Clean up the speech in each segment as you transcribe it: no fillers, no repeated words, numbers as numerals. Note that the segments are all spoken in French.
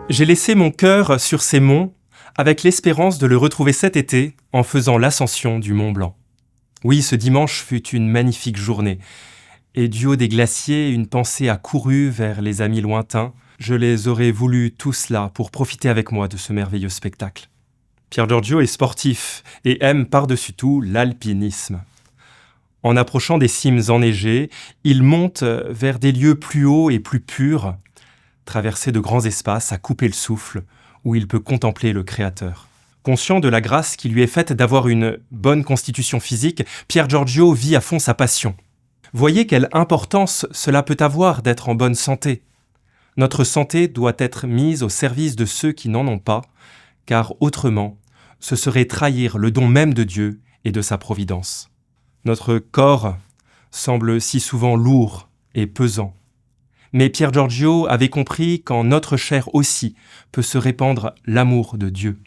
J'ai laissé mon cœur sur ces monts avec l'espérance de le retrouver cet été en faisant l'ascension du Mont Blanc. Oui, ce dimanche fut une magnifique journée. Et du haut des glaciers, une pensée a couru vers les amis lointains. Je les aurais voulu tous là pour profiter avec moi de ce merveilleux spectacle. Pier Giorgio est sportif et aime par-dessus tout l'alpinisme. En approchant des cimes enneigées, il monte vers des lieux plus hauts et plus purs, traverser de grands espaces à couper le souffle, où il peut contempler le Créateur. Conscient de la grâce qui lui est faite d'avoir une bonne constitution physique, Pier Giorgio vit à fond sa passion. Voyez quelle importance cela peut avoir d'être en bonne santé. Notre santé doit être mise au service de ceux qui n'en ont pas, car autrement, ce serait trahir le don même de Dieu et de sa providence. Notre corps semble si souvent lourd et pesant. Mais Pier Giorgio avait compris qu'en notre chair aussi peut se répandre l'amour de Dieu.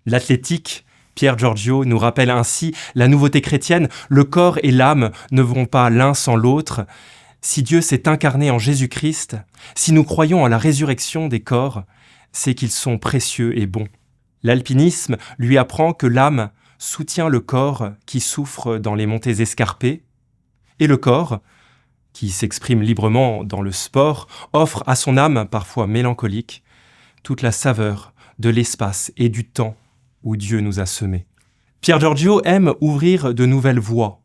L'athlétique, Pier Giorgio nous rappelle ainsi la nouveauté chrétienne, le corps et l'âme ne vont pas l'un sans l'autre. Si Dieu s'est incarné en Jésus-Christ, si nous croyons à la résurrection des corps, c'est qu'ils sont précieux et bons. L'alpinisme lui apprend que l'âme soutient le corps qui souffre dans les montées escarpées, et le corps, qui s'exprime librement dans le sport, offre à son âme, parfois mélancolique, toute la saveur de l'espace et du temps où Dieu nous a semés. Pier Giorgio aime ouvrir de nouvelles voies.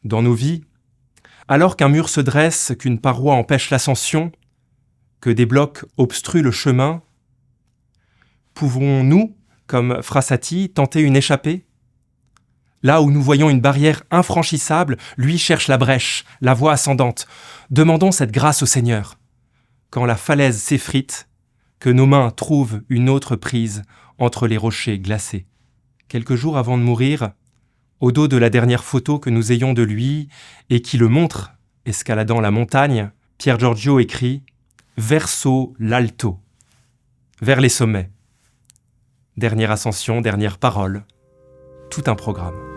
Dans nos vies, alors qu'un mur se dresse, qu'une paroi empêche l'ascension, que des blocs obstruent le chemin, pouvons-nous, comme Frassati, tenter une échappée ? Là où nous voyons une barrière infranchissable, lui cherche la brèche, la voie ascendante. Demandons cette grâce au Seigneur. Quand la falaise s'effrite, que nos mains trouvent une autre prise entre les rochers glacés. Quelques jours avant de mourir, au dos de la dernière photo que nous ayons de lui et qui le montre escaladant la montagne, Pier Giorgio écrit « Verso l'alto », vers les sommets. Dernière ascension, dernière parole, tout un programme.